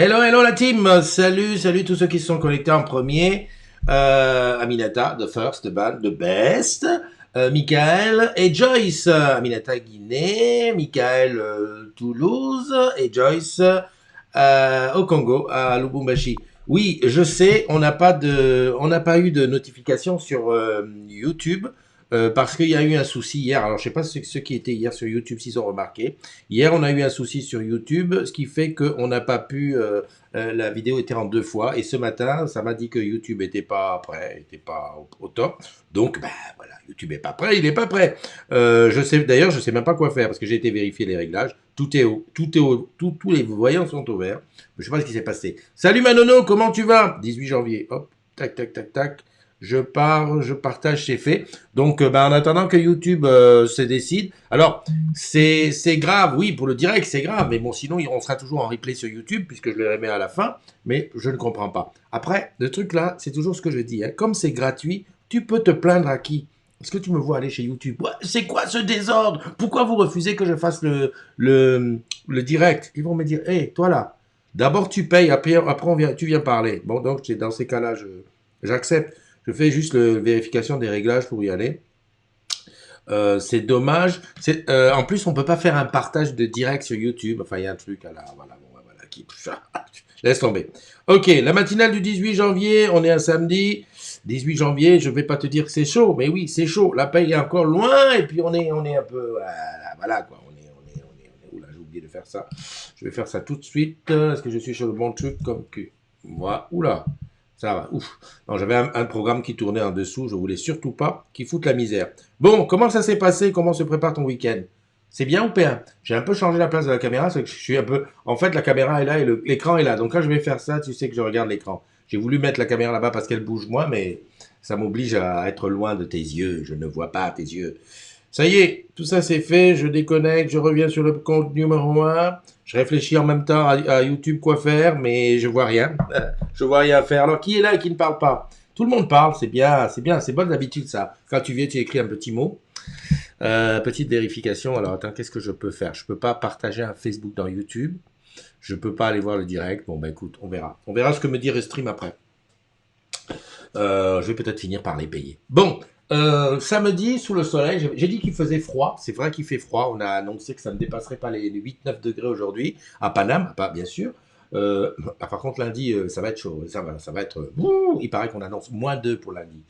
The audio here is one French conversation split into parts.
Hello, hello la team. Salut, salut tous ceux qui se sont connectés en premier. Aminata, The First, The Band, The Best. Michael et Joyce. Aminata Guinée, Michael Toulouse et Joyce au Congo, à Lubumbashi. Oui, je sais, on n'a pas eu de notification sur YouTube. Parce qu'il y a eu un souci hier. Alors, je sais pas ceux qui étaient hier sur YouTube s'ils ont remarqué. Hier, on a eu un souci sur YouTube, ce qui fait qu'on n'a pas pu. La vidéo était en 2 fois. Et ce matin, ça m'a dit que YouTube était pas prêt, était pas au top. Donc, ben voilà, YouTube est pas prêt, il est pas prêt. D'ailleurs, je sais même pas quoi faire parce que j'ai été vérifier les réglages. Tout est haut, tout est haut, tous les voyants sont au vert. Je sais pas ce qui s'est passé. Salut Manono, comment tu vas? 18 janvier. Hop, tac, tac, tac, tac. Je partage, c'est fait. Donc, en attendant que YouTube se décide. Alors, c'est grave, oui, pour le direct, c'est grave. Mais bon, sinon, on sera toujours en replay sur YouTube, puisque je le remets à la fin. Mais je ne comprends pas. Après, le truc là, c'est toujours ce que je dis. Hein. Comme c'est gratuit, tu peux te plaindre à qui? Est-ce que tu me vois aller chez YouTube? Ouais, c'est quoi ce désordre? Pourquoi vous refusez que je fasse le direct? Ils vont me dire, hé, toi là, d'abord tu payes, après tu viens parler. Bon, donc, dans ces cas-là, j'accepte. Je fais juste la vérification des réglages pour y aller. C'est dommage. En plus, on peut pas faire un partage de direct sur YouTube. Enfin, il y a un truc à la, voilà, bon, voilà, qui, laisse tomber. Ok, la matinale du 18 janvier, on est un samedi. 18 janvier, je vais pas te dire que c'est chaud, mais oui, c'est chaud. La paye est encore loin, et puis on est un peu, voilà, quoi. Oula, j'ai oublié de faire ça. Je vais faire ça tout de suite. Est-ce que je suis sur le bon truc comme que moi? Oula. Ça va, ouf. Non, j'avais un programme qui tournait en dessous, je voulais surtout pas qu'il foute la misère. Bon, comment ça s'est passé? Comment se prépare ton week-end? C'est bien ou pas? J'ai un peu changé la place de la caméra, c'est que je suis un peu... En fait, la caméra est là et l'écran est là. Donc quand je vais faire ça, tu sais que je regarde l'écran. J'ai voulu mettre la caméra là-bas parce qu'elle bouge moins, mais ça m'oblige à être loin de tes yeux. Je ne vois pas tes yeux. Ça y est, tout ça c'est fait, je déconnecte, je reviens sur le compte numéro 1. Je réfléchis en même temps à YouTube quoi faire, mais je vois rien. Je vois rien faire. Alors qui est là et qui ne parle pas? Tout le monde parle, c'est bien, c'est bonne d'habitude ça. Quand tu viens, tu écris un petit mot. Petite vérification. Alors attends, qu'est-ce que je peux faire? Je peux pas partager un Facebook dans YouTube. Je peux pas aller voir le direct. Bon bah écoute, on verra. On verra ce que me dit Restream après. Je vais peut-être finir par les payer. Bon, samedi, sous le soleil, j'ai dit qu'il faisait froid. C'est vrai qu'il fait froid. On a annoncé que ça ne dépasserait pas les 8-9 degrés aujourd'hui, à Paname, pas bien sûr. Par contre, lundi, ça va être chaud. Ça va être... il paraît qu'on annonce -2 pour lundi.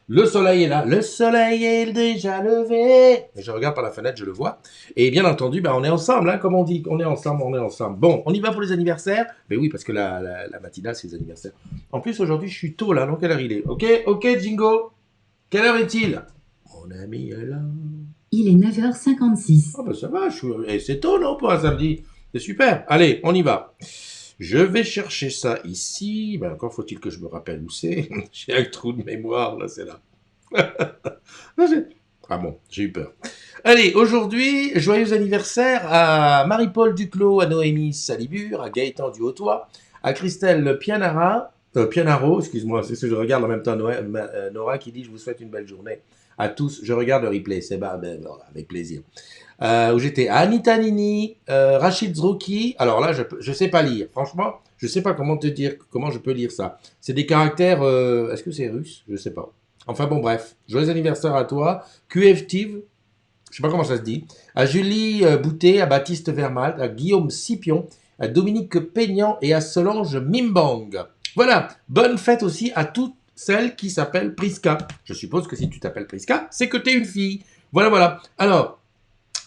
Le soleil est là. Le soleil est déjà levé. Je regarde par la fenêtre, je le vois. Et bien entendu, on est ensemble, hein, comme on dit. On est ensemble, on est ensemble. Bon, on y va pour les anniversaires. Mais oui, parce que la matinale, c'est les anniversaires. En plus, aujourd'hui, je suis tôt, là. Donc, quelle heure il est? Ok, Jingo. Quelle heure est-il? Mon ami est là. Il est 9h56. Ah, ça va. C'est tôt, non, pour un samedi? C'est super. Allez, on y va. Je vais chercher ça ici. Encore faut-il que je me rappelle où c'est. J'ai un trou de mémoire, là, c'est là. Ah bon, j'ai eu peur. Allez, aujourd'hui, joyeux anniversaire à Marie-Paul Duclos, à Noémie Salibur, à Gaëtan Duhautois, à Christelle Pianaro, excuse-moi, c'est ce que je regarde en même temps, Nora qui dit « Je vous souhaite une belle journée ». À tous, je regarde le replay, c'est avec plaisir. Où j'étais Anita Nini, Rachid Zrouki. Alors là, je sais pas lire. Franchement, je sais pas comment te dire, comment je peux lire ça. C'est des caractères, est-ce que c'est russe? Je sais pas. Enfin bon, bref. Joyeux anniversaire à toi. QFTIV, je sais pas comment ça se dit. À Julie Boutet, à Baptiste Vermaat, à Guillaume Scipion, à Dominique Peignan et à Solange Mimbang. Voilà. Bonne fête aussi à toutes celles qui s'appellent Priska. Je suppose que si tu t'appelles Priska, c'est que tu es une fille. Voilà, voilà. Alors,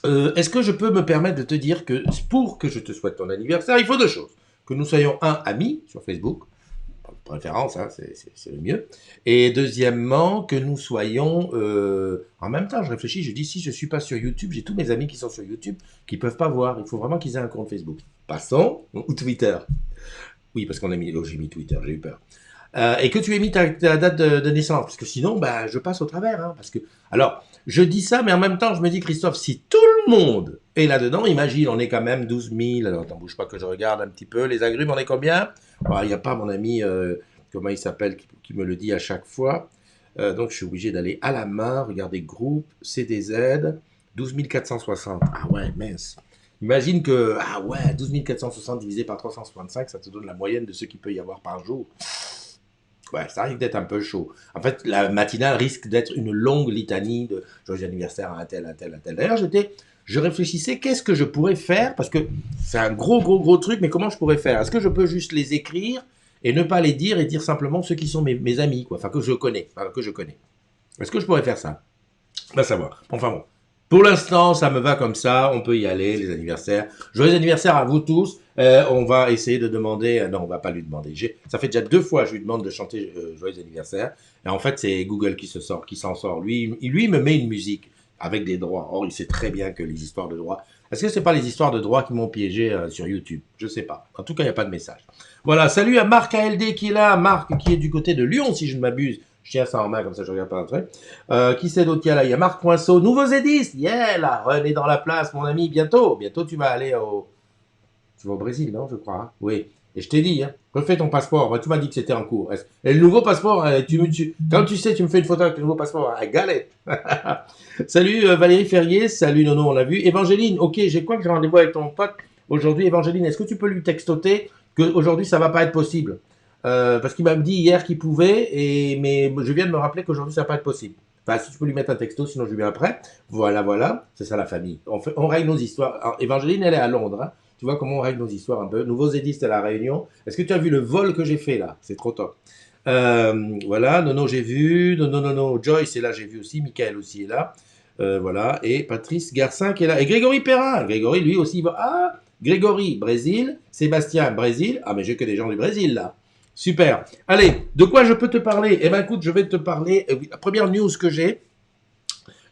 est-ce que je peux me permettre de te dire que pour que je te souhaite ton anniversaire, il faut 2 choses. Que nous soyons amis sur Facebook, de préférence, hein, c'est le mieux. Et deuxièmement, que nous soyons... en même temps, je réfléchis, je dis, si je ne suis pas sur YouTube, j'ai tous mes amis qui sont sur YouTube qui ne peuvent pas voir. Il faut vraiment qu'ils aient un compte Facebook. Passons, ou Twitter. Oui, parce qu'on a mis... Oh, j'ai mis Twitter, j'ai eu peur. Et que tu aies mis ta date de naissance, parce que sinon, je passe au travers. Hein, parce que, alors, je dis ça, mais en même temps, je me dis, Christophe, si tout le monde est là-dedans, imagine, on est quand même 12 000, alors t'en bouge pas que je regarde un petit peu, les agrumes, on est combien? Il n'y a pas mon ami, comment il s'appelle, qui me le dit à chaque fois. Donc, je suis obligé d'aller à la main, regarder groupe, CDZ, 12 460. Ah ouais, mince. Imagine que, ah ouais, 12 460 divisé par 365, ça te donne la moyenne de ce qu'il peut y avoir par jour. Ouais, ça risque d'être un peu chaud. En fait, la matinale risque d'être une longue litanie de joyeux anniversaire à un tel, un tel, un tel. D'ailleurs, je réfléchissais, qu'est-ce que je pourrais faire? Parce que c'est un gros truc, mais comment je pourrais faire? Est-ce que je peux juste les écrire et ne pas les dire et dire simplement ceux qui sont mes amis, quoi, enfin que je connais, Est-ce que je pourrais faire ça? Va savoir. Enfin bon. Pour l'instant, ça me va comme ça. On peut y aller, les anniversaires. Joyeux anniversaire à vous tous. On va essayer de demander. Non, on va pas lui demander. Ça fait déjà 2 fois que je lui demande de chanter Joyeux anniversaire. Et en fait, c'est Google qui s'en sort. Lui, il me met une musique avec des droits. Or, il sait très bien que les histoires de droits. Est-ce que c'est pas les histoires de droits qui m'ont piégé sur YouTube? Je sais pas. En tout cas, il n'y a pas de message. Voilà. Salut à Marc ALD qui est là. Marc qui est du côté de Lyon, si je ne m'abuse. Je tiens ça en main, comme ça je regarde pas un truc. Qui c'est d'autre qu'il y a là? Il y a Marc Poinceau, nouveaux édistes. Yeah, la Run est dans la place, mon ami. Bientôt tu vas aller Tu vas au Brésil, non, je crois. Hein, oui. Et je t'ai dit, hein, refais ton passeport. Tu m'as dit que c'était en cours. Et le nouveau passeport, quand tu sais, tu me fais une photo avec le nouveau passeport. Galette. Salut Valérie Ferrier. Salut Nono, on l'a vu. Évangéline, ok, j'ai rendez-vous avec ton pote aujourd'hui. Évangéline, est-ce que tu peux lui textoter qu'aujourd'hui, ça va pas être possible? Parce qu'il m'a dit hier qu'il pouvait, mais je viens de me rappeler qu'aujourd'hui ça va pas être possible. Enfin, si tu peux lui mettre un texto, sinon je lui mets après. Voilà, c'est ça la famille. On règle nos histoires. Alors, Évangéline, elle est à Londres. Hein. Tu vois comment on règle nos histoires un peu. Nouveaux édistes à la Réunion. Est-ce que tu as vu le vol que j'ai fait là? C'est trop top. Voilà, Nono, j'ai vu. Nono, Joyce est là, j'ai vu aussi. Michael aussi est là. Voilà, et Patrice Garcin qui est là. Et Grégory Perrin. Grégory, lui aussi, il va. Ah, Grégory, Brésil. Sébastien, Brésil. Ah, mais j'ai que des gens du Brésil là. Super. Allez, de quoi je peux te parler? Eh bien, écoute, je vais te parler. La première news que j'ai.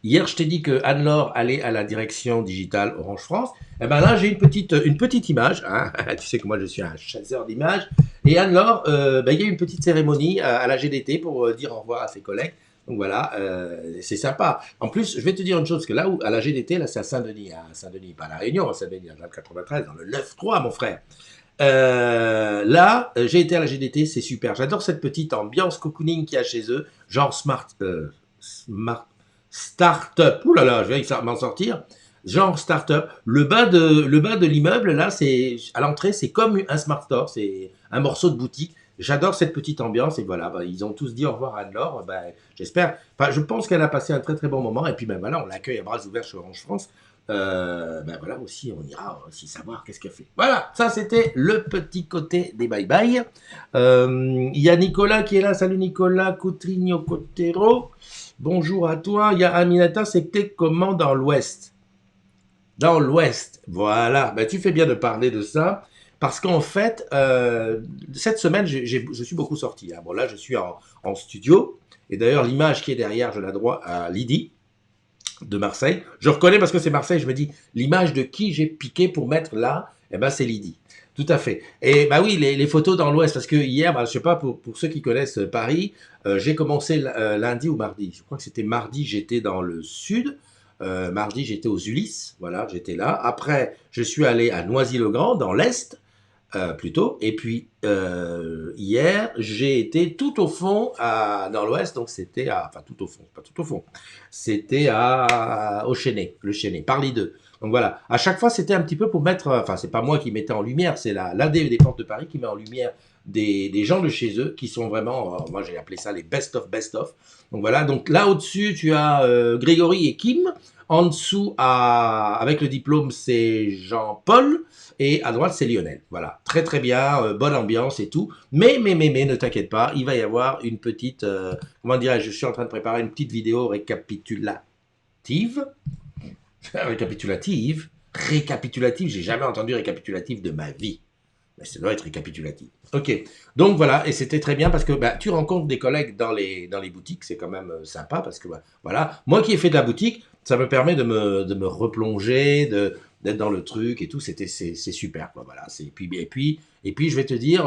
Hier, je t'ai dit que Anne-Laure allait à la direction digitale Orange France. Eh bien là, j'ai une petite image. Hein. Tu sais que moi, je suis un chasseur d'images. Et Anne-Laure, il y a eu une petite cérémonie à la GDT pour dire au revoir à ses collègues. Donc voilà, c'est sympa. En plus, je vais te dire une chose, que là où, à la GDT, là, c'est à Saint-Denis. À Saint-Denis, pas à La Réunion, à Saint-Denis, dans le 93, dans le 9-3, mon frère. Là, j'ai été à la GDT, c'est super. J'adore cette petite ambiance cocooning qu'il y a chez eux, genre smart start-up. Ouh là là, je vais m'en sortir. Genre start-up. Le bas de l'immeuble, là, c'est à l'entrée, c'est comme un smart store, c'est un morceau de boutique. J'adore cette petite ambiance et voilà, ils ont tous dit au revoir à Anne-Laure. J'espère. Enfin, je pense qu'elle a passé un très très bon moment et puis voilà, on l'accueille à bras ouverts chez Orange France. Voilà aussi, on ira aussi savoir qu'est-ce qu'elle fait. Voilà, ça c'était le petit côté des bye-bye. Il y a Nicolas qui est là. Salut Nicolas Coutrigno Cotero. Bonjour à toi. Il y a Aminata, c'était comment dans l'Ouest? Dans l'Ouest, voilà. Tu fais bien de parler de ça. Parce qu'en fait, cette semaine, je suis beaucoup sorti. Hein. Bon, là, je suis en studio. Et d'ailleurs, l'image qui est derrière, je la dois à Lydie de Marseille. Je reconnais parce que c'est Marseille, je me dis, l'image de qui j'ai piqué pour mettre là, c'est Lydie. Tout à fait. Et oui, les photos dans l'Ouest, parce que hier, je sais pas, pour ceux qui connaissent Paris, j'ai commencé lundi ou mardi. Je crois que c'était mardi, j'étais dans le Sud. Mardi, j'étais aux Ulysses. Voilà, j'étais là. Après, je suis allé à Noisy-le-Grand, dans l'Est. Plutôt. Et puis, hier, j'ai été tout au fond dans l'Ouest, donc c'était enfin, tout au fond, pas tout au fond. C'était au Chesnay, le Chesnay, par les deux. Donc voilà. À chaque fois, c'était un petit peu pour mettre, enfin, c'est pas moi qui mettais en lumière, c'est l'AD des Portes de Paris qui met en lumière des gens de chez eux qui sont vraiment, moi j'ai appelé ça les best of best of. Donc voilà. Donc là, au-dessus, tu as Grégory et Kim. En dessous, avec le diplôme, c'est Jean-Paul. Et à droite, c'est Lionel. Voilà, très très bien, bonne ambiance et tout. Mais, ne t'inquiète pas, il va y avoir une petite, comment dirais-je, je suis en train de préparer une petite vidéo récapitulative. Récapitulative, j'ai jamais entendu récapitulative de ma vie. Mais ça doit être récapitulatif. Ok, donc voilà, et c'était très bien parce que tu rencontres des collègues dans les boutiques, c'est quand même sympa parce que voilà, moi qui ai fait de la boutique, ça me permet de me replonger, d'être dans le truc et tout, c'est super quoi. Voilà, et puis je vais te dire,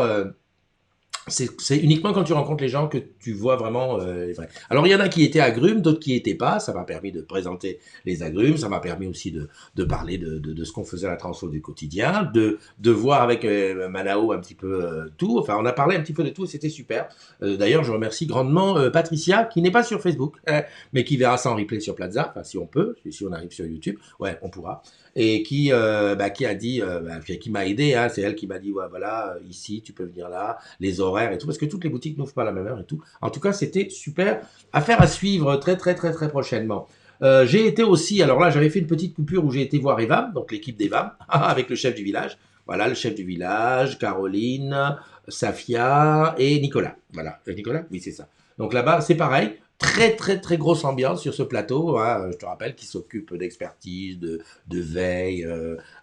c'est uniquement quand tu rencontres les gens que tu vois vraiment les vrais. Alors, il y en a qui étaient agrumes, d'autres qui étaient pas. Ça m'a permis de présenter les agrumes. Ça m'a permis aussi de parler de ce qu'on faisait à la transfo du quotidien, de voir avec Manao un petit peu tout. Enfin, on a parlé un petit peu de tout et c'était super. D'ailleurs, je remercie grandement Patricia, qui n'est pas sur Facebook, mais qui verra ça en replay sur Plaza, enfin, si on peut, si on arrive sur YouTube. Ouais, on pourra. Et qui a dit, qui m'a aidé, hein, c'est elle qui m'a dit, ouais, voilà, ici, tu peux venir là, les horaires et tout, parce que toutes les boutiques n'ouvrent pas à la même heure et tout. En tout cas, c'était super. Affaire à suivre très, très, très, très prochainement. J'ai été aussi, alors là, j'avais fait une petite coupure où j'ai été voir Evam, donc l'équipe d'Evam, avec le chef du village. Voilà, le chef du village, Caroline, Safia et Nicolas. Voilà, Nicolas? Oui, c'est ça. Donc là-bas, c'est pareil. Très, très, très grosse ambiance sur ce plateau, hein, je te rappelle, qui s'occupe d'expertise, de veille,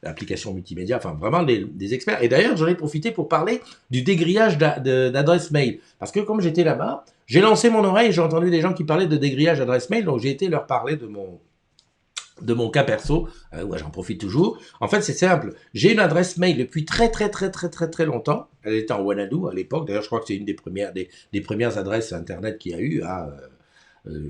d'applications multimédia, enfin vraiment des experts. Et d'ailleurs, j'en ai profité pour parler du dégrillage d'adresse mail. Parce que comme j'étais là-bas, j'ai lancé mon oreille et j'ai entendu des gens qui parlaient de dégrillage d'adresse mail, donc j'ai été leur parler de mon cas perso, ouais, j'en profite toujours. En fait, c'est simple. J'ai une adresse mail depuis très, très, très, très, très, très longtemps. Elle était en Wanadu à l'époque. D'ailleurs, je crois que c'est une des premières adresses Internet qu'il y a eu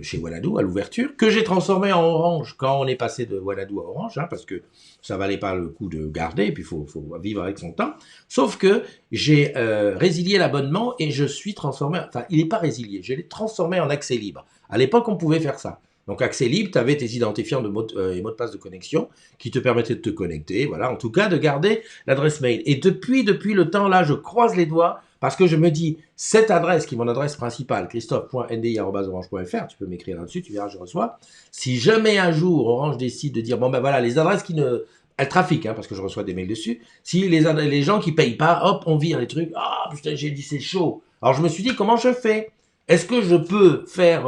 chez Wanadu, à l'ouverture, que j'ai transformé en Orange quand on est passé de Wanadu à Orange, hein, parce que ça valait pas le coup de garder, et puis faut vivre avec son temps. Sauf que j'ai résilié l'abonnement et je suis transformé, enfin, il n'est pas résilié, je l'ai transformé en accès libre. À l'époque, on pouvait faire ça. Donc, accès libre, tu avais tes identifiants et mots de passe de connexion qui te permettaient de te connecter, voilà, en tout cas, de garder l'adresse mail. Et depuis le temps, là, je croise les doigts parce que je me dis, cette adresse qui est mon adresse principale, christophe.ndi@orange.fr, tu peux m'écrire là-dessus, tu verras, je reçois. Si jamais un jour, Orange décide de dire, bon ben voilà, les adresses qui ne... Elles trafiquent, hein, parce que je reçois des mails dessus. Si les gens qui payent pas, hop, on vire les trucs. Ah, putain, j'ai dit, c'est chaud. Alors, je me suis dit, comment je fais? Est-ce que je peux faire...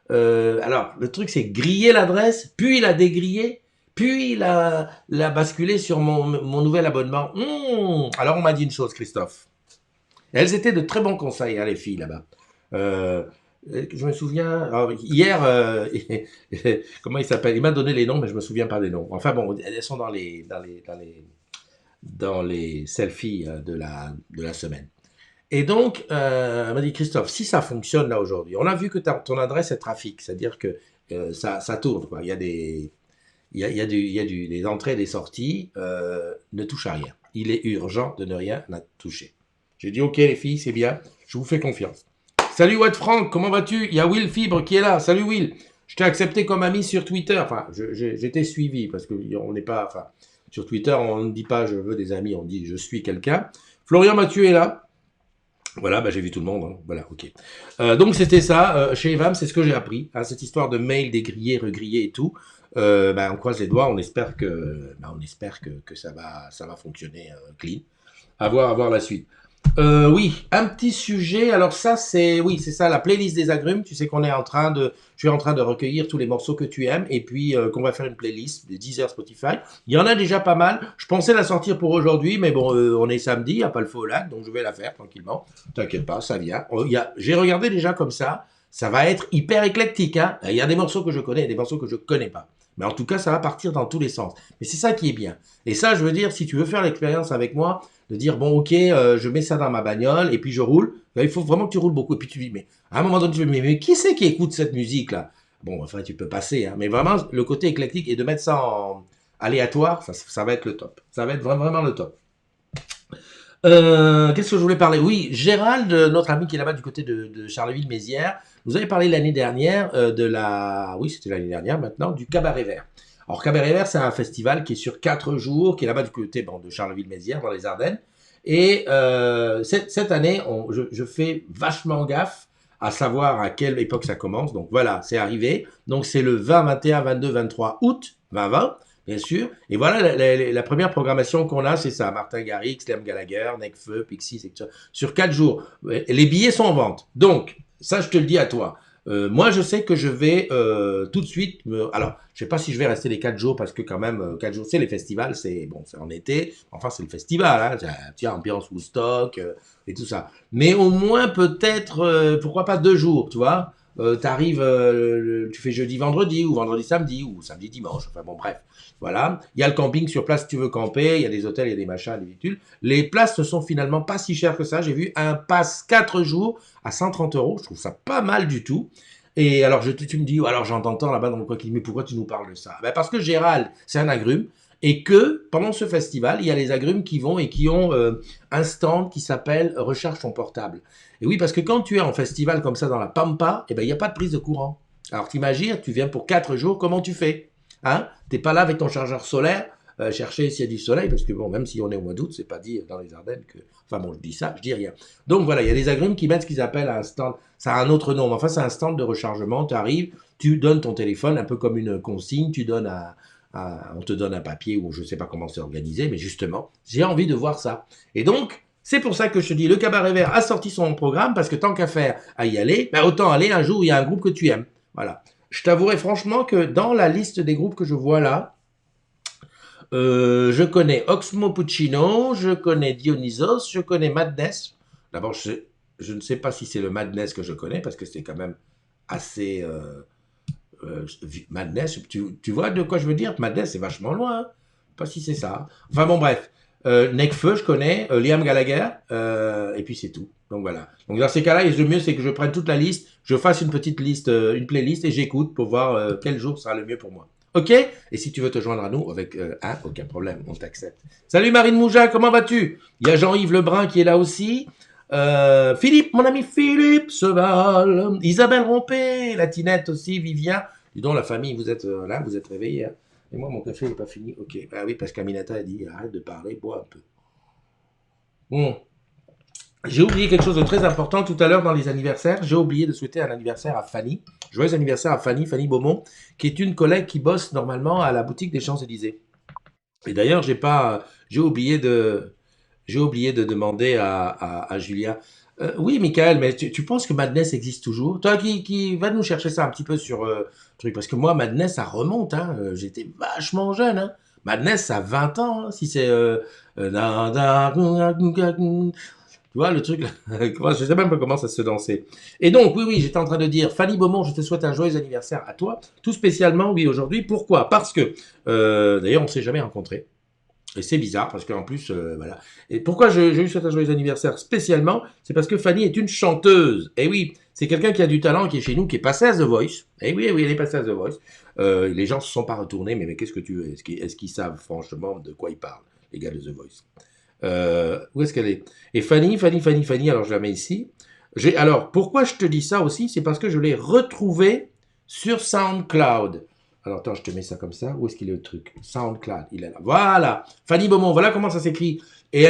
alors, le truc, c'est griller l'adresse, puis la dégriller, puis la basculer sur mon nouvel abonnement. Alors, on m'a dit une chose, Christophe. Elles étaient de très bons conseils, hein, les filles, là-bas. Je me souviens, alors, hier, comment il s'appelle? Il m'a donné les noms, mais je me souviens pas des noms. Enfin bon, elles sont dans les selfies de la semaine. Et donc, elle m'a dit, Christophe, si ça fonctionne là aujourd'hui, on a vu que ton adresse est trafic, c'est-à-dire que ça tourne, quoi. Il y a des entrées et des sorties, ne touche à rien. Il est urgent de ne rien toucher. J'ai dit, ok les filles, c'est bien, je vous fais confiance. Salut Watt Franck, comment vas-tu? Il y a Will Fibre qui est là. Salut Will. Je t'ai accepté comme ami sur Twitter. Enfin, j'étais suivi parce que on n'est pas, enfin, sur Twitter, on ne dit pas je veux des amis, on dit je suis quelqu'un. Florian Mathieu est là. Voilà, bah, j'ai vu tout le monde. Hein. Voilà, ok. Donc c'était ça. Chez Evam, c'est ce que j'ai appris. Hein, cette histoire de mail dégrillé, regrillé et tout. Bah, on croise les doigts. On espère que ça va fonctionner clean. À voir la suite. Oui, un petit sujet. Alors ça, c'est ça, la playlist des agrumes. Tu sais qu'on est je suis en train de recueillir tous les morceaux que tu aimes et puis qu'on va faire une playlist des Deezer, Spotify. Il y en a déjà pas mal. Je pensais la sortir pour aujourd'hui, mais bon, on est samedi, il n'y a pas le feu au lac, donc je vais la faire tranquillement. T'inquiète pas, ça vient. J'ai regardé déjà comme ça. Ça va être hyper éclectique. Hein. Il y a des morceaux que je connais et des morceaux que je connais pas. Mais en tout cas, ça va partir dans tous les sens. Mais c'est ça qui est bien. Et ça, je veux dire, si tu veux faire l'expérience avec moi, de dire, bon, ok, je mets ça dans ma bagnole et puis je roule. Là, il faut vraiment que tu roules beaucoup. Et puis tu dis, mais à un moment donné, tu dis, mais qui c'est qui écoute cette musique-là? Bon, enfin, tu peux passer. Hein, mais vraiment, le côté éclectique et de mettre ça en aléatoire, ça va être le top. Ça va être vraiment le top. Qu'est-ce que je voulais parler? Oui, Gérald, notre ami qui est là-bas du côté de Charleville-Mézières, nous avait parlé l'année dernière oui, c'était l'année dernière maintenant, du Cabaret Vert. Alors, Cabaret Vert, c'est un festival qui est sur 4 jours, qui est là-bas du côté de Charleville-Mézières, dans les Ardennes. Et cette année, je fais vachement gaffe à savoir à quelle époque ça commence. Donc voilà, c'est arrivé. Donc c'est le 20, 21, 22, 23 août 2020. Bien sûr. Et voilà, la première programmation qu'on a, c'est ça. Martin Garrix, Liam Gallagher, Nekfeu, Pixies, etc. Sur 4 jours. Les billets sont en vente. Donc, ça, je te le dis à toi. Moi, je sais que je vais tout de suite... Alors, je sais pas si je vais rester les 4 jours, parce que quand même, 4 jours, c'est les festivals, c'est en été. Enfin, c'est le festival, hein. Tiens, ambiance Woodstock et tout ça. Mais au moins, peut-être, pourquoi pas 2 jours, tu vois. t'arrives, tu fais jeudi, vendredi, ou vendredi, samedi, ou samedi, dimanche. Enfin bon, bref. Voilà. Il y a le camping sur place si tu veux camper. Il y a des hôtels, il y a des machins, des véhicules. Les places ne sont finalement pas si chères que ça. J'ai vu un pass 4 jours à 130 euros. Je trouve ça pas mal du tout. Et alors, tu me dis, alors j'entends là-bas dans le coin qui dit, mais pourquoi tu nous parles de ça? Ben parce que Gérald, c'est un agrume, et que pendant ce festival, il y a les agrumes qui vont et qui ont un stand qui s'appelle Recharge ton portable. Et oui, parce que quand tu es en festival comme ça dans la Pampa, eh ben, il n'y a pas de prise de courant. Alors t'imagines, tu viens pour 4 jours, comment tu fais? Hein? T'es pas là avec ton chargeur solaire, chercher s'il y a du soleil, parce que bon, même si on est au mois d'août, c'est pas dit dans les Ardennes que... Enfin bon, je dis ça, je dis rien. Donc voilà, il y a des agrumes qui mettent ce qu'ils appellent un stand, ça a un autre nom, mais enfin c'est un stand de rechargement, tu arrives, tu donnes ton téléphone, un peu comme une consigne, tu donnes on te donne un papier, ou je sais pas comment c'est organisé, mais justement, j'ai envie de voir ça. Et donc, c'est pour ça que je te dis, le Cabaret Vert a sorti son programme, parce que tant qu'à faire à y aller, ben autant aller un jour où il y a un groupe que tu aimes. Voilà. Je t'avouerai franchement que dans la liste des groupes que je vois là, je connais Oxmo Puccino, je connais Dionysos, je connais Madness. D'abord, je ne sais pas si c'est le Madness que je connais, parce que c'est quand même assez... Madness, tu vois de quoi je veux dire? Madness, c'est vachement loin. Hein. Pas si c'est ça. Enfin bon, bref. Nekfeu, je connais. Liam Gallagher. Et puis c'est tout. Donc voilà. Donc dans ces cas-là, le mieux, c'est que je prenne toute la liste, je fasse une petite liste, une playlist et j'écoute pour voir quel jour sera le mieux pour moi. Ok? Et si tu veux te joindre à nous avec aucun problème, on t'accepte. Salut Marine Moujin, comment vas-tu? Il y a Jean-Yves Lebrun qui est là aussi. Philippe, mon ami Philippe Seval, Isabelle Rompé, la Tinette aussi, Vivien. Dis donc, la famille, vous êtes là, vous êtes réveillés. Hein. Et moi, mon café n'est pas fini. Ok. Ah oui, parce qu'Aminata a dit arrête de parler, bois un peu. Bon. J'ai oublié quelque chose de très important tout à l'heure dans les anniversaires. J'ai oublié de souhaiter un anniversaire à Fanny. Joyeux anniversaire à Fanny, Fanny Beaumont, qui est une collègue qui bosse normalement à la boutique des Champs-Élysées. Et d'ailleurs, j'ai oublié de demander à Julia. Oui, Michael, mais tu penses que Madness existe toujours? Toi qui va nous chercher ça un petit peu sur truc, parce que moi, Madness, ça remonte. Hein, j'étais vachement jeune. Hein. Madness, ça a 20 ans. Hein, si c'est... tu vois, le truc, je sais même pas comment ça se dansait. Et donc, oui, j'étais en train de dire, Fanny Beaumont, je te souhaite un joyeux anniversaire à toi, tout spécialement, oui, aujourd'hui. Pourquoi? Parce que, d'ailleurs, on s'est jamais rencontrés. Et c'est bizarre parce qu'en plus, voilà. Et pourquoi je lui souhaite un joyeux anniversaire spécialement? C'est parce que Fanny est une chanteuse. Et oui, c'est quelqu'un qui a du talent, qui est chez nous, qui est passé à The Voice. Et oui, elle est passée à The Voice. Les gens ne se sont pas retournés, mais qu'est-ce que tu veux? Est-ce qu'ils savent franchement de quoi ils parlent, les gars de The Voice? Où est-ce qu'elle est? Et Fanny, alors je la mets ici. Alors, pourquoi je te dis ça aussi? C'est parce que je l'ai retrouvée sur SoundCloud. Alors attends, je te mets ça comme ça. Où est-ce qu'il est le truc? SoundCloud, il est là. Voilà. Fanny Beaumont, voilà comment ça s'écrit. Et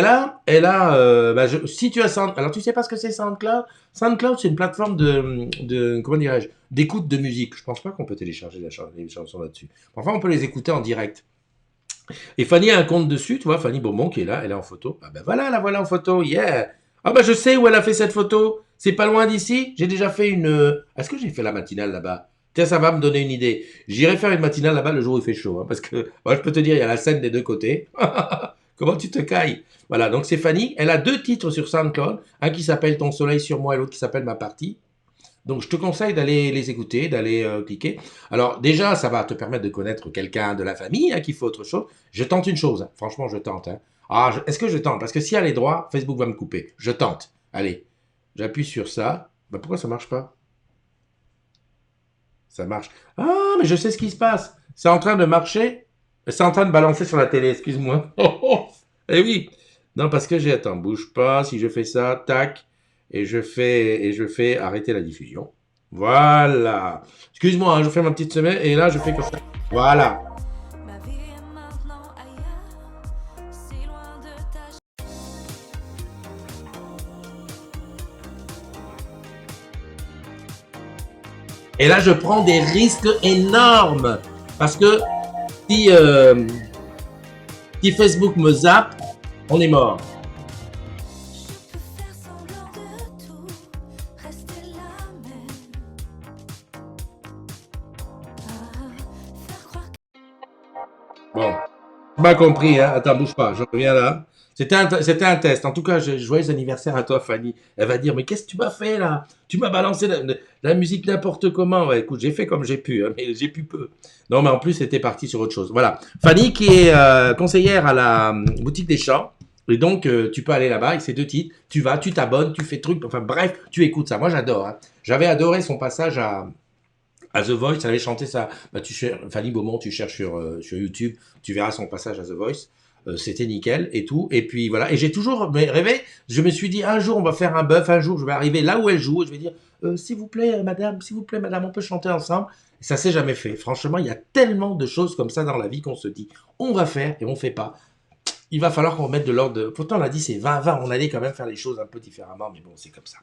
si tu as SoundCloud, alors tu sais pas ce que c'est SoundCloud? SoundCloud, c'est une plateforme comment dirais-je, d'écoute de musique. Je pense pas qu'on peut télécharger les chansons là-dessus. Enfin, on peut les écouter en direct. Et Fanny a un compte dessus, tu vois, Fanny Beaumont qui est là, elle est en photo. Ah ben voilà, la voilà en photo, yeah. Ah ben je sais où elle a fait cette photo. C'est pas loin d'ici. J'ai déjà fait Est-ce que j'ai fait la matinale là-bas? Tiens, ça va me donner une idée. J'irai faire une matinale là-bas le jour où il fait chaud, hein, parce que moi je peux te dire, il y a la scène des deux côtés. Comment tu te cailles? Voilà, donc c'est Fanny. Elle a 2 titres sur SoundCloud, un qui s'appelle Ton soleil sur moi et l'autre qui s'appelle Ma partie. Donc je te conseille d'aller les écouter, d'aller cliquer. Alors déjà, ça va te permettre de connaître quelqu'un de la famille qui fait autre chose. Je tente une chose, hein. Franchement, je tente. Hein. Est-ce que je tente? Parce que si elle est droit, Facebook va me couper. Je tente. Allez, j'appuie sur ça. Bah, pourquoi ça marche pas? Ça marche. Ah, mais je sais ce qui se passe. C'est en train de marcher. C'est en train de balancer sur la télé, excuse-moi. Eh oui. Non, parce que Attends, bouge pas. Si je fais ça, tac. Et je fais arrêter la diffusion. Voilà. Excuse-moi, hein, je fais ma petite semaine. Et là, je fais comme ça. Voilà. Et là, je prends des risques énormes. Parce que si Facebook me zappe, on est mort. Bon, tu m'as compris, hein. Attends, bouge pas, je reviens là. C'était un test. En tout cas, joyeux anniversaire à toi, Fanny. Elle va dire, mais qu'est-ce que tu m'as fait là? Tu m'as balancé la musique n'importe comment. Ouais, écoute, j'ai fait comme j'ai pu, hein, mais j'ai pu peu. Non, mais en plus, c'était parti sur autre chose. Voilà. Fanny, qui est conseillère à la boutique des champs. Et donc, tu peux aller là-bas, et c'est 2 titres. Tu vas, tu t'abonnes, tu fais truc. Enfin, bref, tu écoutes ça. Moi, j'adore. Hein. J'avais adoré son passage à The Voice. Elle avait chanté ça. Bah, Fanny Beaumont, tu cherches sur YouTube, tu verras son passage à The Voice. C'était nickel et tout. Et puis voilà. Et j'ai toujours rêvé. Je me suis dit, un jour, on va faire un bœuf. Un jour, je vais arriver là où elle joue. Et je vais dire, s'il vous plaît, madame, on peut chanter ensemble. Et ça s'est jamais fait. Franchement, il y a tellement de choses comme ça dans la vie qu'on se dit, on va faire et on fait pas. Il va falloir qu'on mette de l'ordre. Pourtant, on a dit c'est 20-20. On allait quand même faire les choses un peu différemment. Mais bon, c'est comme ça.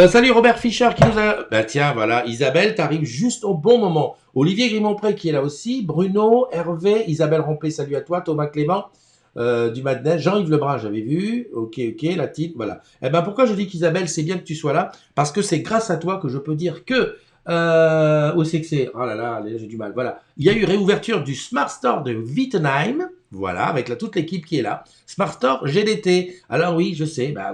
Salut Robert Fischer qui nous a... Bah tiens, voilà, Isabelle, t'arrives juste au bon moment. Olivier Grimont-Pré qui est là aussi, Bruno, Hervé, Isabelle Rompé, salut à toi, Thomas Clément, du Madness, Jean-Yves Lebrun, j'avais vu, ok, la petite, voilà. Eh ben pourquoi je dis qu'Isabelle, c'est bien que tu sois là? Parce que c'est grâce à toi que je peux dire que... où c'est que c'est? Oh là là, j'ai du mal, voilà. Il y a eu réouverture du Smart Store de Wittenheim, voilà, avec toute l'équipe qui est là. Smart Store GDT. Alors oui, je sais. Bah,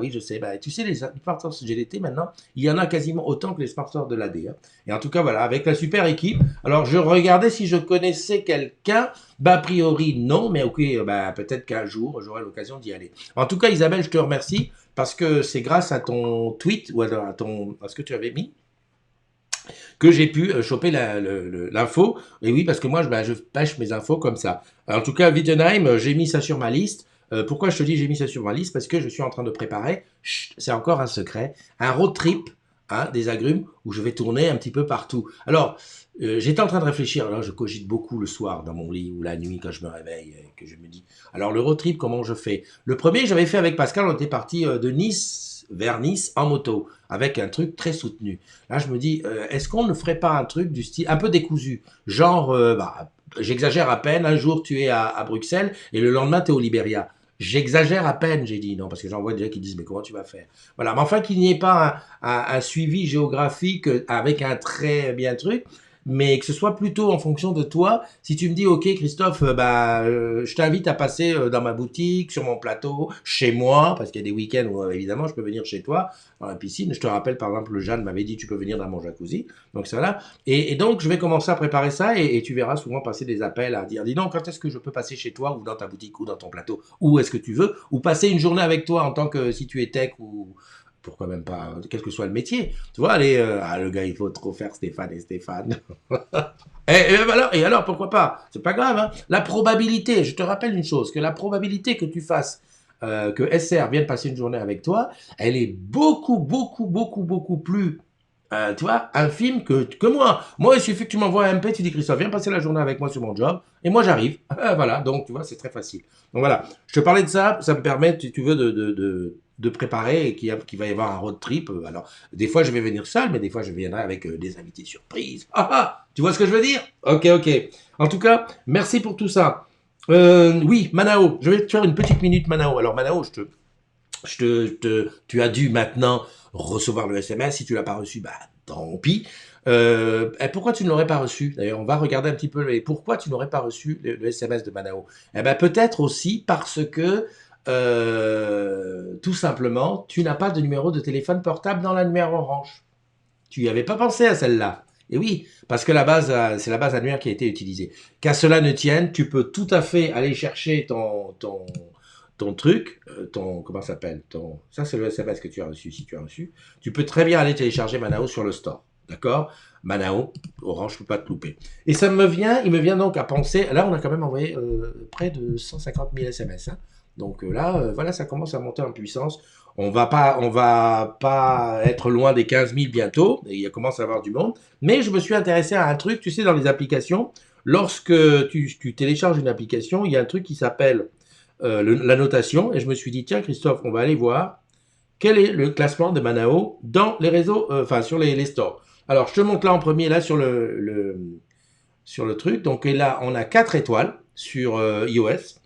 tu sais, les Smart Stores GDT, maintenant, il y en a quasiment autant que les Smart Stores de l'AD. Hein. Et en tout cas, voilà, avec la super équipe. Alors, je regardais si je connaissais quelqu'un. Bah, a priori, non. Mais ok, bah, peut-être qu'un jour, j'aurai l'occasion d'y aller. En tout cas, Isabelle, je te remercie parce que c'est grâce à ton tweet ou à ce que tu avais mis que j'ai pu choper l'info. Et oui, parce que moi, je pêche mes infos comme ça. En tout cas, Wittenheim, j'ai mis ça sur ma liste. Pourquoi je te dis j'ai mis ça sur ma liste? Parce que je suis en train de préparer, c'est encore un secret, un road trip des agrumes où je vais tourner un petit peu partout. Alors, j'étais en train de réfléchir, alors je cogite beaucoup le soir dans mon lit ou la nuit quand je me réveille, que je me dis, alors le road trip, comment je fais? Le premier, j'avais fait avec Pascal, on était parti de Nice vers Nice en moto, avec un truc très soutenu. Là, je me dis, est-ce qu'on ne ferait pas un truc du style un peu décousu, genre, j'exagère à peine, un jour tu es à Bruxelles et le lendemain tu es au Libéria. J'exagère à peine, j'ai dit non, parce que j'en vois déjà qui disent mais comment tu vas faire? Voilà, mais enfin qu'il n'y ait pas un suivi géographique avec un très bien truc, mais que ce soit plutôt en fonction de toi. Si tu me dis ok Christophe, je t'invite à passer dans ma boutique, sur mon plateau, chez moi, parce qu'il y a des week-ends où évidemment je peux venir chez toi dans la piscine. Je te rappelle par exemple, Jeanne m'avait dit tu peux venir dans mon jacuzzi, donc c'est là. Et donc je vais commencer à préparer ça et tu verras souvent passer des appels à dire dis donc quand est-ce que je peux passer chez toi ou dans ta boutique ou dans ton plateau, où est-ce que tu veux, ou passer une journée avec toi en tant que si tu es tech ou pourquoi même pas, quel que soit le métier. Tu vois, allez, le gars, il faut trop faire Stéphane et Stéphane. Et alors, pourquoi pas? C'est pas grave, hein. La probabilité, je te rappelle une chose, que la probabilité que tu fasses, que SR vienne passer une journée avec toi, elle est beaucoup plus, tu vois, infime que moi. Moi, il suffit que tu m'envoies un MP, tu dis Christophe, viens passer la journée avec moi sur mon job, et moi j'arrive. Voilà, donc tu vois, c'est très facile. Donc voilà, je te parlais de ça, ça me permet, si tu veux, de préparer et qu'il va y avoir un road trip. Alors, des fois, je vais venir seul, mais des fois, je viendrai avec des invités surprises. Tu vois ce que je veux dire? Ok. En tout cas, merci pour tout ça. Oui, Manao, je vais te faire une petite minute Manao. Alors, Manao, tu as dû maintenant recevoir le SMS. Si tu l'as pas reçu, bah, tant pis. Pourquoi tu ne l'aurais pas reçu? D'ailleurs, on va regarder un petit peu pourquoi tu n'aurais pas reçu le SMS de Manao. Eh ben, peut-être aussi parce que tout simplement, tu n'as pas de numéro de téléphone portable dans l'annuaire Orange. Tu n'y avais pas pensé à celle-là. Et oui, parce que c'est la base annuaire qui a été utilisée. Qu'à cela ne tienne, tu peux tout à fait aller chercher ton truc, comment ça s'appelle, ça c'est le SMS que tu as reçu, si tu as reçu. Tu peux très bien aller télécharger Manao sur le store. D'accord? Manao, Orange, je ne peux pas te louper. Et il me vient donc à penser, là on a quand même envoyé près de 150 000 SMS. Hein. Donc là, voilà, ça commence à monter en puissance. On va pas être loin des 15 000 bientôt. Et il commence à y avoir du monde. Mais je me suis intéressé à un truc, tu sais, dans les applications. Lorsque tu télécharges une application, il y a un truc qui s'appelle la notation. Et je me suis dit, tiens, Christophe, on va aller voir quel est le classement de Manao dans les réseaux, sur les stores. Alors, je te montre là en premier, là, sur sur le truc. Donc, et là, on a 4 étoiles sur iOS.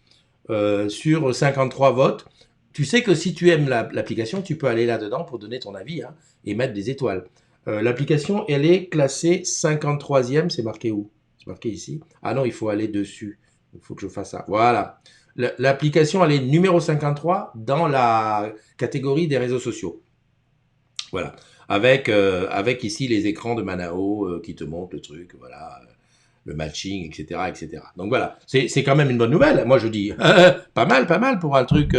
Sur 53 votes. Tu sais que si tu aimes l'application, tu peux aller là-dedans pour donner ton avis et mettre des étoiles. L'application, elle est classée 53e. C'est marqué où? C'est marqué ici. Ah non, il faut aller dessus. Il faut que je fasse ça. Voilà. L'application, elle est numéro 53 dans la catégorie des réseaux sociaux. Voilà. Avec ici les écrans de Manao qui te montrent le truc, voilà, le matching, etc., etc. Donc voilà, c'est quand même une bonne nouvelle. Moi je dis pas mal pour un truc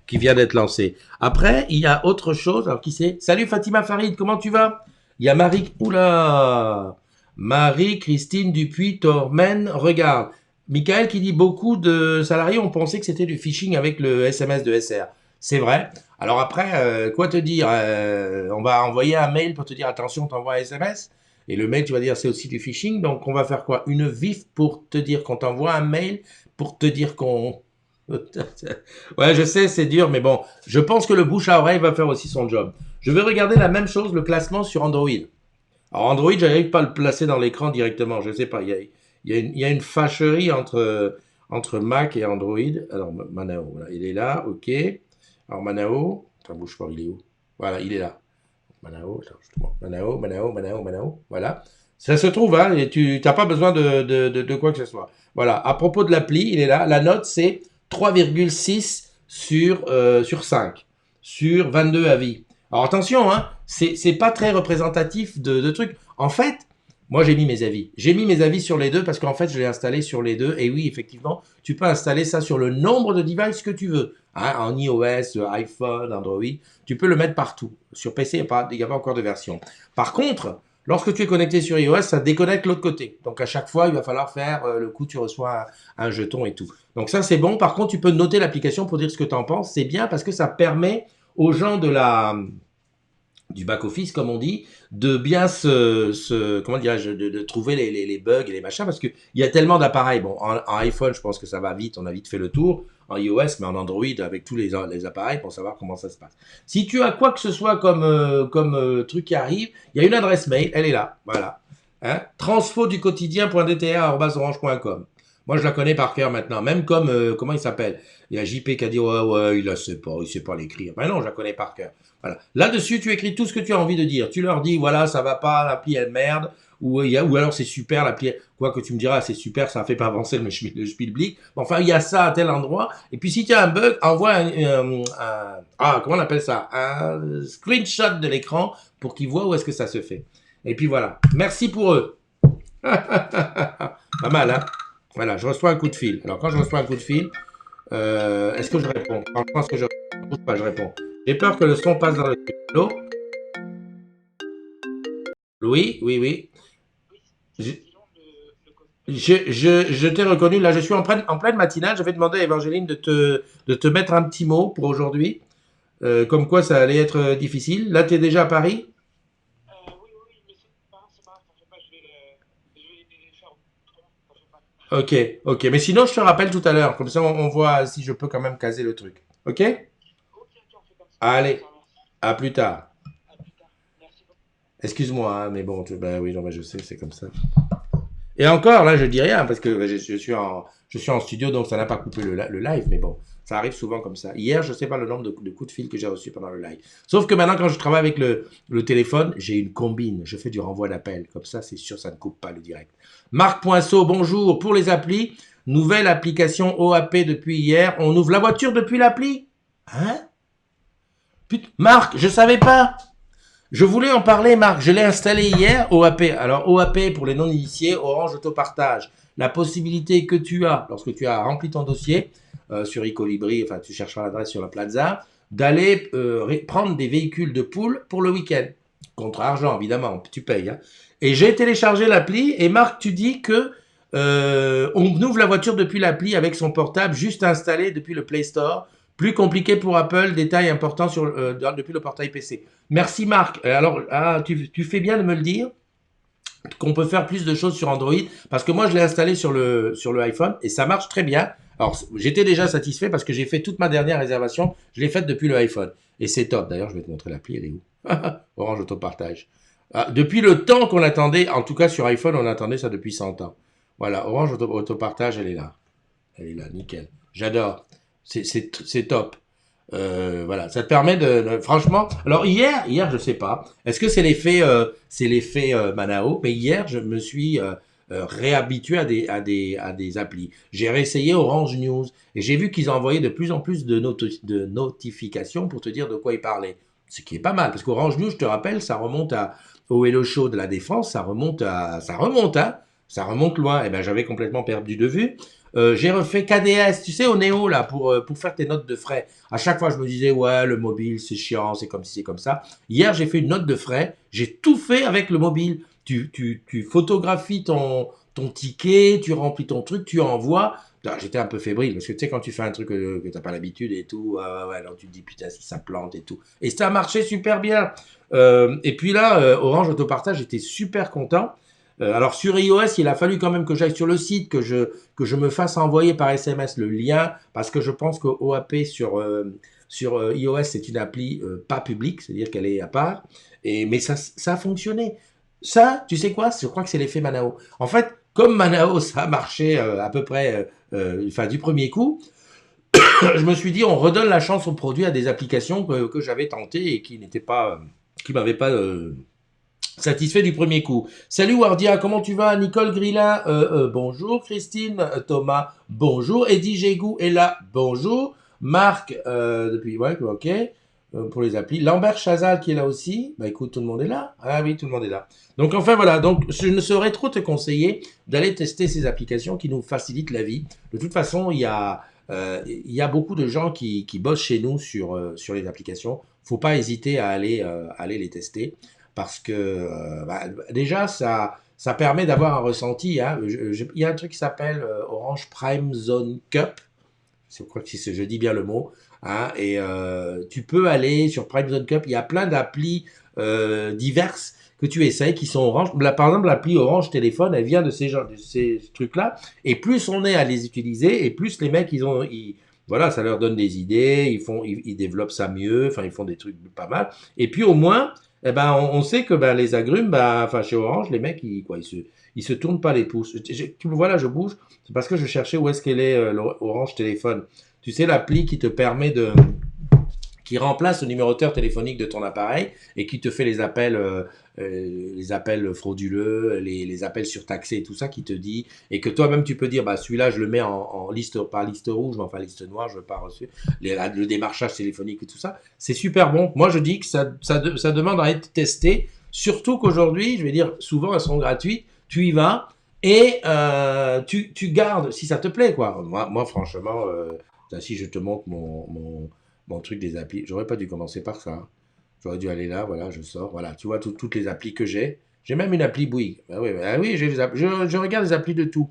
qui vient d'être lancé. Après, il y a autre chose. Alors qui c'est? Salut Fatima Farid, comment tu vas? Il y a Marie, oula, Marie-Christine Dupuis Tormen, regarde. Michael qui dit beaucoup de salariés ont pensé que c'était du phishing avec le SMS de SR. C'est vrai. Alors après, quoi te dire? On va envoyer un mail pour te dire attention, t'envoies un SMS. Et le mail, tu vas dire c'est aussi du phishing. Donc on va faire quoi? Une vif pour te dire qu'on t'envoie un mail pour te dire qu'on... Ouais, je sais, c'est dur, mais bon, je pense que le bouche à oreille va faire aussi son job. Je vais regarder la même chose, le classement sur Android. Alors Android, j'arrive pas à le placer dans l'écran directement, je sais pas. Il y a une fâcherie entre Mac et Android. Alors Manao, voilà, il est là, ok. Alors Manao, attends, bouge pas, il est où? Voilà, il est là. Manao, attends, justement. Manao, voilà. Ça se trouve, hein, et tu n'as pas besoin de quoi que ce soit. Voilà, à propos de l'appli, il est là. La note, c'est 3,6 sur 5, sur 22 avis. Alors attention, hein, c'est pas très représentatif de trucs. En fait, moi j'ai mis mes avis. J'ai mis mes avis sur les deux parce qu'en fait je l'ai installé sur les deux. Et oui, effectivement, tu peux installer ça sur le nombre de devices que tu veux. Hein, en iOS, iPhone, Android, tu peux le mettre partout. Sur PC, il n'y a pas encore de version. Par contre, lorsque tu es connecté sur iOS, ça déconnecte l'autre côté. Donc à chaque fois, il va falloir faire le coup, tu reçois un jeton et tout. Donc ça, c'est bon. Par contre, tu peux noter l'application pour dire ce que tu en penses. C'est bien parce que ça permet aux gens du back-office, comme on dit, de bien comment dirais-je, de trouver les bugs et les machins, parce qu'il y a tellement d'appareils. Bon, en iPhone, je pense que ça va vite, on a vite fait le tour. En iOS, mais en Android, avec tous les appareils, pour savoir comment ça se passe. Si tu as quoi que ce soit comme truc qui arrive, il y a une adresse mail, elle est là, voilà. Hein, transfo-du-quotidien.dta@orange.com. Moi, je la connais par cœur maintenant, même comme, comment il s'appelle? Il y a JP qui a dit, ouais, il sait pas l'écrire. Ben non, je la connais par cœur. Voilà. Là-dessus, tu écris tout ce que tu as envie de dire. Tu leur dis, voilà, ça va pas, l'appli elle merde, ou alors c'est super, l'appli, quoi que tu me diras, c'est super, ça fait pas avancer le Spielblick. Enfin, il y a ça à tel endroit. Et puis si tu as un bug, envoie comment on appelle ça? Un screenshot de l'écran pour qu'ils voient où est-ce que ça se fait. Et puis voilà. Merci pour eux. Pas mal, hein? Voilà, je reçois un coup de fil. Alors quand je reçois un coup de fil, est-ce que je réponds? Quand je pense que je réponds pas, je réponds. J'ai peur que le son passe dans le stylo. Oui, oui, oui. Je t'ai reconnu. Là, je suis en pleine matinale. Je vais demander à Evangeline de te mettre un petit mot pour aujourd'hui. Comme quoi ça allait être difficile. Là, tu es déjà à Paris? Ok, ok. Mais sinon, je te rappelle tout à l'heure. Comme ça, on voit si je peux quand même caser le truc. Ok? Allez, à plus tard. Excuse-moi, hein, mais bon, ben oui, non, mais je sais, c'est comme ça. Et encore, là, je dis rien parce que je suis en studio, donc ça n'a pas coupé le live, mais bon, ça arrive souvent comme ça. Hier, je ne sais pas le nombre de coups de fil que j'ai reçus pendant le live. Sauf que maintenant, quand je travaille avec le téléphone, j'ai une combine. Je fais du renvoi d'appel. Comme ça, c'est sûr, ça ne coupe pas le direct. Marc Poinceau, bonjour. Pour les applis, nouvelle application OAP depuis hier. On ouvre la voiture depuis l'appli? Hein? Putain, Marc, je savais pas. Je voulais en parler, Marc. Je l'ai installé hier, OAP. Alors, OAP, pour les non-initiés, Orange Autopartage. La possibilité que tu as, lorsque tu as rempli ton dossier sur Ecolibri, enfin, tu chercheras l'adresse sur la Plaza, d'aller prendre des véhicules de pool pour le week-end. Contre argent, évidemment, tu payes. Hein. Et j'ai téléchargé l'appli, et Marc, tu dis que on ouvre la voiture depuis l'appli avec son portable, juste installé depuis le Play Store. Plus compliqué pour Apple, détail important depuis le portail PC. Merci Marc. Alors, tu fais bien de me le dire, qu'on peut faire plus de choses sur Android, parce que moi je l'ai installé sur le iPhone et ça marche très bien. Alors, j'étais déjà satisfait parce que j'ai fait toute ma dernière réservation, je l'ai faite depuis le iPhone. Et c'est top. D'ailleurs, je vais te montrer l'appli, elle est où? Orange Autopartage. Depuis le temps qu'on attendait, en tout cas sur iPhone, on attendait ça depuis 100 ans. Voilà, Orange Autopartage, elle est là. Elle est là, nickel. J'adore. C'est top. Voilà, ça te permet franchement. Alors je sais pas. Est-ce que c'est l'effet Manao? Mais hier, je me suis réhabitué à des applis. J'ai réessayé Orange News et j'ai vu qu'ils envoyaient de plus en plus de notifications pour te dire de quoi ils parlaient. Ce qui est pas mal, parce qu'Orange News, je te rappelle, ça remonte au Hello Show de la Défense, ça remonte loin. Et ben j'avais complètement perdu de vue. J'ai refait KDS, tu sais, au Néo, là, pour faire tes notes de frais. À chaque fois, je me disais, ouais, le mobile, c'est chiant, c'est comme ci, c'est comme ça. Hier, j'ai fait une note de frais. J'ai tout fait avec le mobile. Tu photographies ton ticket, tu remplis ton truc, tu envoies. J'étais un peu fébrile, parce que tu sais, quand tu fais un truc que tu n'as pas l'habitude et tout, ouais, alors tu te dis, putain, si ça plante et tout. Et ça a marché super bien. Et puis là, Orange Autopartage, j'étais super content. Alors sur iOS, il a fallu quand même que j'aille sur le site, que je me fasse envoyer par SMS le lien, parce que je pense que OAP sur iOS, c'est une appli pas publique, c'est-à-dire qu'elle est à part. Mais ça a fonctionné. Ça, tu sais quoi? Je crois que c'est l'effet Manao. En fait, comme Manao, ça a marché à peu près enfin, du premier coup, je me suis dit, on redonne la chance au produit à des applications que j'avais tentées et qui n'étaient pas, qui m'avaient pas satisfait du premier coup. Salut Wardia, comment tu vas? Nicole Grillin, bonjour. Christine, Thomas, bonjour. Eddie Gégou est là, bonjour. Marc, depuis, ouais, ok, pour les applis. Lambert Chazal qui est là aussi. Bah écoute, tout le monde est là. Ah oui, tout le monde est là. Donc enfin voilà, donc je ne saurais trop te conseiller d'aller tester ces applications qui nous facilitent la vie. De toute façon, il y a beaucoup de gens qui bossent chez nous sur les applications. Faut pas hésiter à aller les tester parce que déjà ça permet d'avoir un ressenti. Hein. Il y a un truc qui s'appelle Orange Prime Zone Cup. Je crois que je dis bien le mot. Hein, et tu peux aller sur Prime Zone Cup. Il y a plein d'applis diverses que tu essayes qui sont Orange. Là, par exemple, l'appli Orange Téléphone, elle vient de ces trucs-là. Et plus on est à les utiliser, et plus les mecs, voilà, ça leur donne des idées, ils développent ça mieux, enfin, ils font des trucs pas mal. Et puis au moins, eh ben, on sait que ben, les agrumes, ben, enfin, chez Orange, les mecs, ils se tournent pas les pouces. Tu me vois là, je bouge. C'est parce que je cherchais où est-ce qu'elle est, l'Orange Téléphone. Tu sais, l'appli qui te permet qui remplace le numéroteur téléphonique de ton appareil et qui te fait les appels frauduleux, les appels surtaxés et tout ça, qui te dit, et que toi-même tu peux dire, bah celui-là je le mets en liste, pas liste rouge, mais enfin liste noire, je veux pas reçu, le démarchage téléphonique et tout ça, c'est super bon. Moi je dis que ça demande à être testé, surtout qu'aujourd'hui, je vais dire, souvent elles sont gratuites, tu y vas et tu gardes si ça te plaît, quoi. Moi franchement, si je te montre mon truc des applis. J'aurais pas dû commencer par ça. Hein. J'aurais dû aller là, voilà, je sors. Voilà, tu vois toutes les applis que j'ai. J'ai même une appli Bouygues. Oui, je regarde les applis de tout.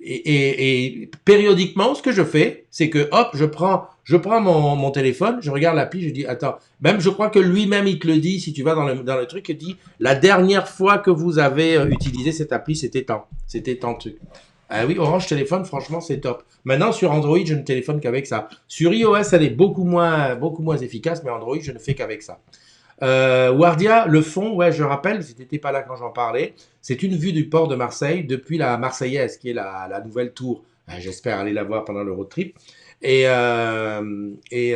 Et périodiquement, ce que je fais, c'est que hop, je prends mon téléphone, je regarde l'appli, je dis attends. Même je crois que lui-même il te le dit si tu vas dans le truc, il dit la dernière fois que vous avez utilisé cette appli, c'était tant truc. Ah oui, Orange Téléphone, franchement, c'est top. Maintenant, sur Android, je ne téléphone qu'avec ça. Sur iOS, elle est beaucoup moins efficace, mais Android, je ne fais qu'avec ça. Wardia, le fond, ouais, je rappelle, si tu n'étais pas là quand j'en parlais, c'est une vue du port de Marseille depuis la Marseillaise, qui est la nouvelle tour. J'espère aller la voir pendant le road trip. Et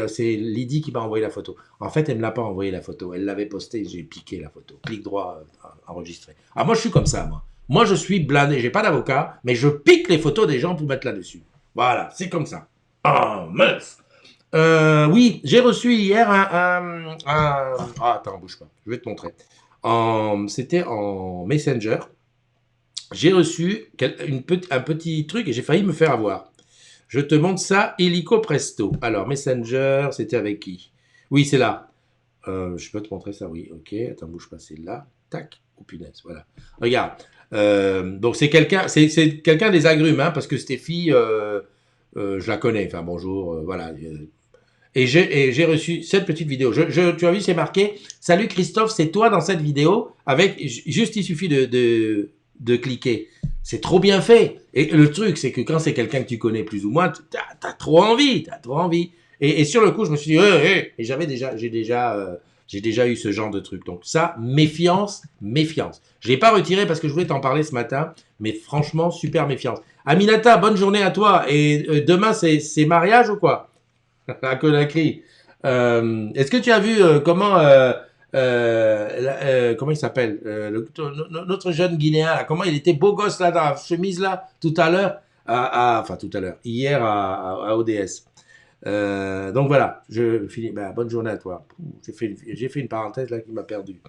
c'est Lydie qui m'a envoyé la photo. En fait, elle ne me l'a pas envoyé la photo. Elle l'avait postée, j'ai piqué la photo. Clic droit, enregistré. Ah, moi, je suis comme ça, moi. Moi, je suis blindé, j'ai pas d'avocat, mais je pique les photos des gens pour mettre là-dessus. Voilà, c'est comme ça. Oh, mince. Oui, j'ai reçu hier Ah, attends, bouge pas, je vais te montrer. C'était en Messenger. J'ai reçu un petit truc et j'ai failli me faire avoir. Je te montre ça, illico presto. Alors, Messenger, c'était avec qui? Oui, c'est là. Je peux te montrer ça, oui. Ok, attends, bouge pas, c'est là. Tac. Oh punaise, voilà. Regarde. Donc c'est quelqu'un des agrumes, hein, parce que Stéphie, je la connais. Enfin bonjour, voilà. Et j'ai reçu cette petite vidéo. Tu as vu, c'est marqué. Salut Christophe, c'est toi dans cette vidéo. Avec juste, il suffit de cliquer. C'est trop bien fait. Et le truc, c'est que quand c'est quelqu'un que tu connais plus ou moins, t'as trop envie, Et sur le coup, je me suis dit, et j'ai déjà eu ce genre de truc. Donc ça, méfiance. Je l'ai pas retiré parce que je voulais t'en parler ce matin, mais franchement, super méfiance. Aminata, bonne journée à toi. Et demain, c'est mariage ou quoi? À Conakry. Est-ce que tu as vu comment comment il s'appelle notre jeune Guinéen, là, comment il était beau gosse là dans la chemise là tout à l'heure, enfin tout à l'heure, hier à ODS. Donc voilà, je finis. Ben, bonne journée à toi. J'ai fait une parenthèse là qui m'a perdu.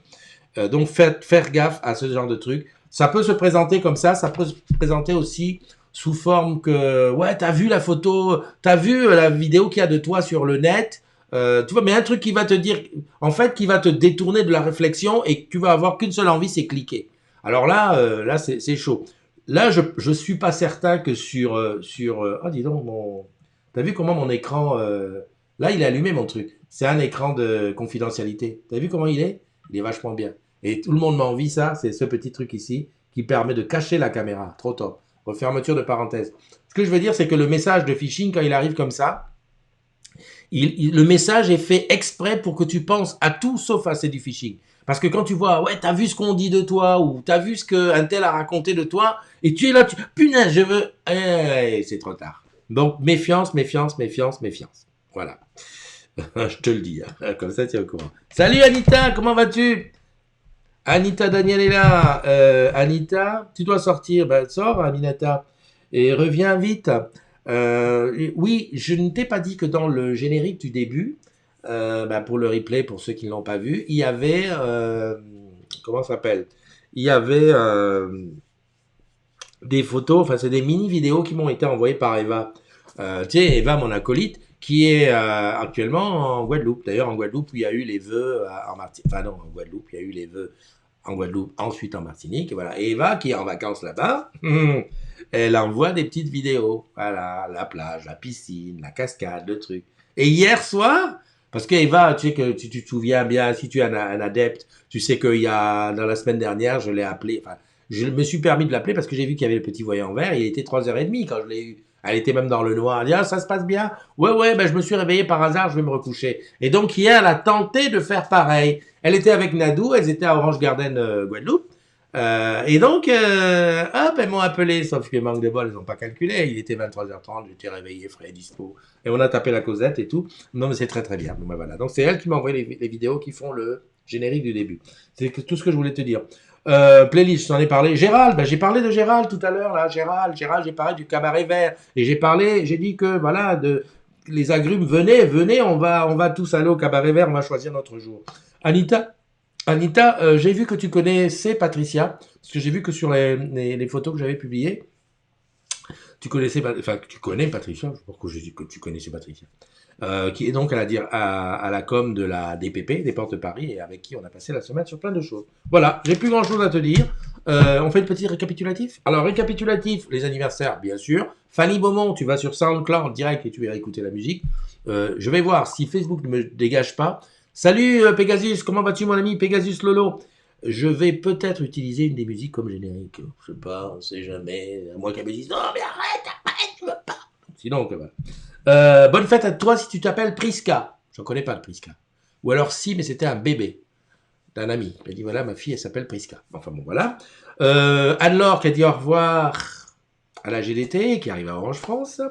Donc faire gaffe à ce genre de truc. Ça peut se présenter comme ça peut se présenter aussi sous forme que ouais, t'as vu la photo, t'as vu la vidéo qu'il y a de toi sur le net. Tu vois, mais un truc qui va te dire, en fait, qui va te détourner de la réflexion et que tu vas avoir qu'une seule envie, c'est cliquer. Alors là c'est chaud. Là, je suis pas certain que oh, dis donc, t'as vu comment mon écran, là, il est allumé, mon truc. C'est un écran de confidentialité. T'as vu comment il est? Il est vachement bien. Et tout le monde m'envie ça, c'est ce petit truc ici qui permet de cacher la caméra. Trop top. Refermeture de parenthèse. Ce que je veux dire, c'est que le message de phishing, quand il arrive comme ça, le message est fait exprès pour que tu penses à tout sauf à c'est du phishing. Parce que quand tu vois, ouais, t'as vu ce qu'on dit de toi, ou t'as vu ce qu'un tel a raconté de toi, et tu es là, punaise, je veux, c'est trop tard. Donc, méfiance, méfiance, méfiance, méfiance. Voilà. Je te le dis, hein. Comme ça, tu es au courant. Salut Anita, comment vas-tu? Anita Daniel est là. Anita, tu dois sortir. Ben, sors, Aminata. Et reviens vite. Oui, je ne t'ai pas dit que dans le générique du début, ben, pour le replay, pour ceux qui ne l'ont pas vu, il y avait... comment ça s'appelle? Il y avait des photos, enfin c'est des mini-vidéos qui m'ont été envoyées par Eva. Tu sais, Eva, mon acolyte, qui est actuellement en Guadeloupe. D'ailleurs, en Guadeloupe, où il y a eu les vœux en Martinique. Enfin non, en Guadeloupe, il y a eu les vœux en Guadeloupe, ensuite en Martinique. Et voilà. Et Eva, qui est en vacances là-bas, elle envoie des petites vidéos. Voilà, la plage, la piscine, la cascade, le truc. Et hier soir, parce qu'Eva, tu sais que tu te souviens bien, si tu es un adepte, tu sais qu'il y a, dans la semaine dernière, je l'ai appelé, enfin, je me suis permis de l'appeler parce que j'ai vu qu'il y avait le petit voyant vert. Il était 3h30 quand je l'ai eu. Elle était même dans le noir. Elle dit, ah, ça se passe bien? Ouais, ben je me suis réveillé par hasard, je vais me recoucher. Et donc hier, elle a tenté de faire pareil. Elle était avec Nadou, elles étaient à Orange Garden, Guadeloupe. Et donc, hop, elles m'ont appelé, sauf que manque de bol, elles n'ont pas calculé. Il était 23h30, j'étais réveillé, frais, dispo. Et on a tapé la causette et tout. Non, mais c'est très très bien. Bon, ben, voilà. Donc c'est elle qui m'a envoyé les vidéos qui font le générique du début. C'est tout ce que je voulais te dire. Playlist, je t'en ai parlé. Gérald, ben, j'ai parlé de Gérald tout à l'heure, là. Gérald, j'ai parlé du cabaret vert. Et j'ai dit que, voilà, les agrumes, venez, on va tous aller au cabaret vert, on va choisir notre jour. Anita, j'ai vu que tu connaissais Patricia, parce que j'ai vu que sur les photos que j'avais publiées, tu connais Patricia, je sais pas pourquoi je dis que tu connaissais Patricia, qui est donc à la com de la DPP, des Portes de Paris, et avec qui on a passé la semaine sur plein de choses. Voilà, j'ai plus grand chose à te dire. On fait le petit récapitulatif. Alors, récapitulatif, les anniversaires, bien sûr. Fanny Beaumont, tu vas sur SoundCloud direct et tu vas écouter la musique. Je vais voir si Facebook ne me dégage pas. Salut Pegasus, comment vas-tu mon ami Pegasus Lolo? Je vais peut-être utiliser une des musiques comme générique. Je sais pas, on sait jamais. À moins qu'elle me dise non mais arrête, tu veux pas. Sinon, voilà. Bonne fête à toi si tu t'appelles Priska. Je ne connais pas de Priska. Ou alors si, mais c'était un bébé d'un ami. Il m'a dit voilà, ma fille elle s'appelle Priska. Enfin bon voilà. Anne-Laure qui a dit au revoir à la GDT, qui arrive à Orange France.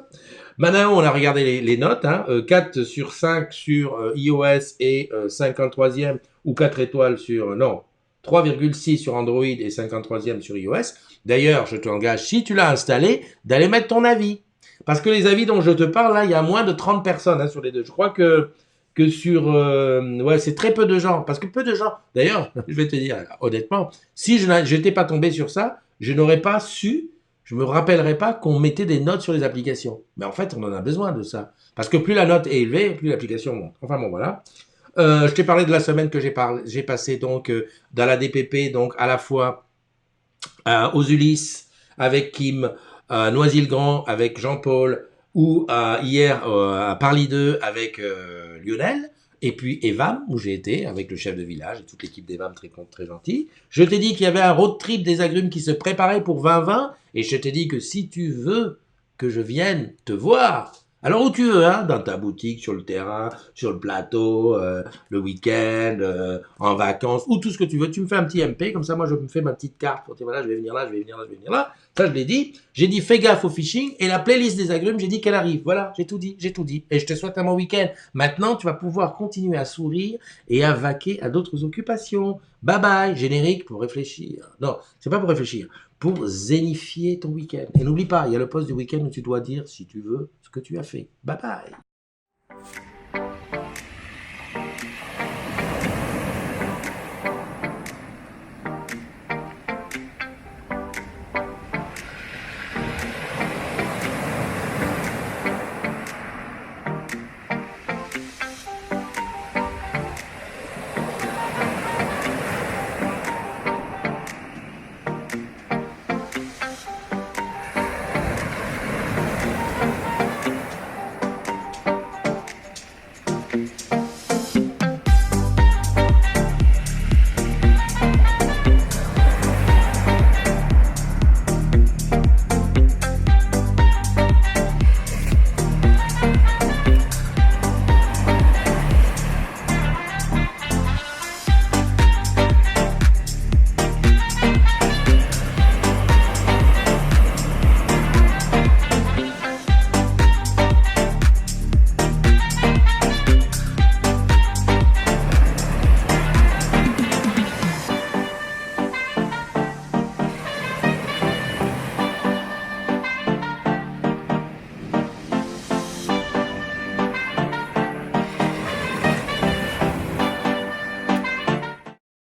Maintenant, on a regardé les notes, hein, 4 sur 5 sur iOS et 53e ou 4 étoiles sur... Non, 3,6 sur Android et 53e sur iOS. D'ailleurs, je t'engage, si tu l'as installé, d'aller mettre ton avis. Parce que les avis dont je te parle, là, il y a moins de 30 personnes hein, sur les deux. Je crois que sur... ouais, c'est très peu de gens. Parce que peu de gens... D'ailleurs, je vais te dire, honnêtement, si je n'étais pas tombé sur ça, je n'aurais pas su... Je me rappellerai pas qu'on mettait des notes sur les applications. Mais en fait, on en a besoin de ça. Parce que plus la note est élevée, plus l'application monte. Enfin bon, voilà. Je t'ai parlé de la semaine que j'ai passé donc dans la DPP, donc à la fois aux Ulysses avec Kim, à Noisy-le-Grand avec Jean-Paul, ou hier à Parly 2 avec Lionel. Et puis Evam, où j'ai été, avec le chef de village et toute l'équipe d'Evam très, très gentille. Je t'ai dit qu'il y avait un road trip des agrumes qui se préparait pour 2020. Et je t'ai dit que si tu veux que je vienne te voir, Alors où tu veux, hein, dans ta boutique, sur le terrain, sur le plateau, le week-end, en vacances, ou tout ce que tu veux. Tu me fais un petit MP, comme ça moi je me fais ma petite carte pour dire voilà, je vais venir là, je vais venir là, je vais venir là. Ça je l'ai dit. J'ai dit fais gaffe au phishing et la playlist des agrumes, j'ai dit qu'elle arrive. Voilà, j'ai tout dit, j'ai tout dit. Et je te souhaite un bon week-end. Maintenant, tu vas pouvoir continuer à sourire et à vaquer à d'autres occupations. Bye bye, générique pour réfléchir. Non, c'est pas pour réfléchir, pour zénifier ton week-end. Et n'oublie pas, il y a le poste du week-end où tu dois dire, si tu veux, ce que tu as fait. Bye bye.